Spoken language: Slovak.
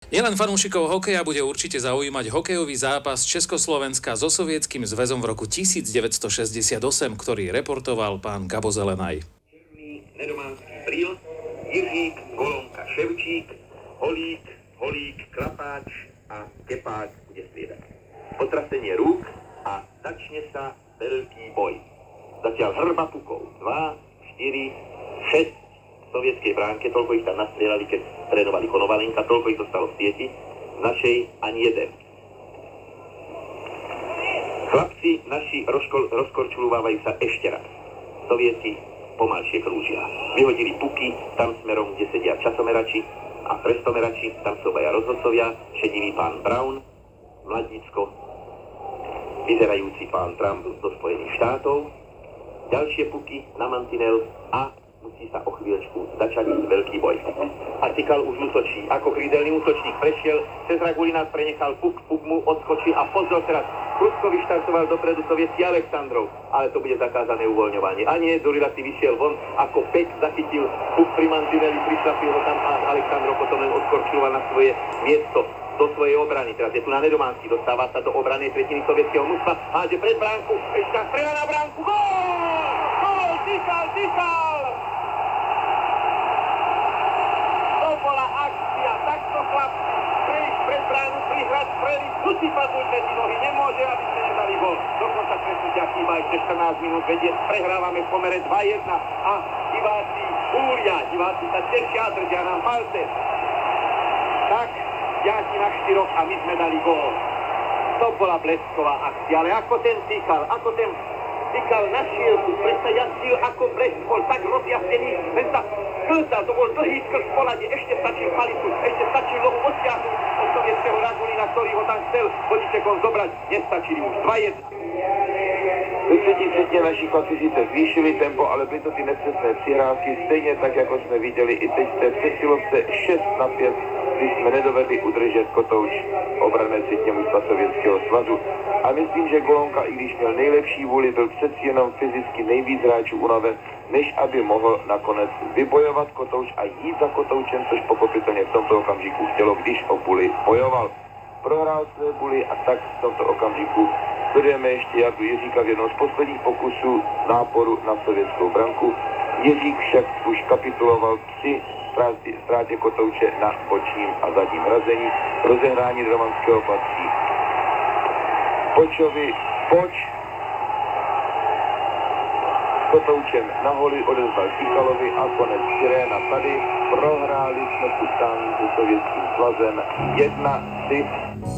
Nielen fanúšikov hokeja bude určite zaujímať hokejový zápas Československa so Sovietským zväzom v roku 1968, ktorý reportoval pán Gabo Zelenaj. Černý nedománsky brýl, Jiřík, Golonka, Ševčík, Holík, Klapáč a Kepák bude striedať. Otrasenie rúk a začne sa veľký boj. Zatiaľ hrba pukov. 2, 4, 6 v sovietskej bránke, toľko ich tam nastrieľali, keď trénovali Konovalenka, toľko ich zostalo v sieti, v našej ani jeden. Chlapci naši rozkorčulovávajú sa ešte raz. Sovieti pomalšie krúžia. Vyhodili puky tam smerom, kde sedia časomerači a prestomerači, tam sú obaja rozhodcovia, šedivý pán Brown, mladícko, vyzerajúci pán Trump zo Spojených štátov, ďalšie puky na mantinel a musí sa o chvíľečku začať veľký boj. Artikal už útočí. Ako krídelný útočník prešiel, cez Ragulina prenechal puk mu odskočí a pozor teraz. Prudko vyštartoval dopredu sovietský Aleksandrov, ale to bude zakázané uvoľňovanie. A nie, Zurila si vyšiel von, ako pek zachytil puk pri mantineli, prišlapil ho tam a Aleksandrov potom len odkorčuloval na svoje miesto do svojej obrany. Teraz je tu na Nedománsky, dostáva sa do obranej tretiny sovietského mužstva, háže pred bránku, ešte strela na bránku, gól, Tykal! To bola akcia, takto chlapci, prísť pred bránu, prihrať strely, musí padnúť medzi nohy, nemôže, aby ste nedali gól. Dokonca Kresniťa chýba ešte 14 minút, vedie, prehrávame v pomere 2-1 a diváci húria, diváci sa tešia, držia nám palce. Tak, 5 na 4 a my sme dali gól. To bola blesková akcia, ale ako ten Tykal našiel tu, predsa jazdil ako blesk, bol tak rozjasnený, len sa sklzal, to bol dlhý skrz v polade, ešte stačil palicu, ešte stačil nohu odtiahnuť od sovietského Ragulina, ktorý ho tam chcel vodičekom zobrať, nestačili už 2-1. Ve třetí třetině naši chlapci sice zvýšili tempo, ale byly to ty nepřesné přihrávky, stejně tak, jako jsme viděli i teď v té přesilovce 6-5, když jsme nedovedli udržet kotouč obrané třetí mužstva Sovětského svazu. A myslím, že Golonka, i když měl nejlepší vůli, byl přeci jenom fyzicky nejvíc hráčů unaven, než aby mohl nakonec vybojovat kotouč a jít za kotoučem, což pochopitelně v tomto okamžiku chtělo, když o Buli bojoval. Prohrál své Buli a tak v tomto okamžiku sledujeme ještě jazdu Jiříka v jednom z posledních pokusů náporu na sovětskou branku. Jiřík však už kapituloval při ztrátě kotouče na bočním a zadním razení. Rozehrání Romanského patří Počovi. Poč s kotoučem na holi odevzdal Tykalovi a konec siréna tady. Prohráli jsme utkání se Sovětským svazem 1-3.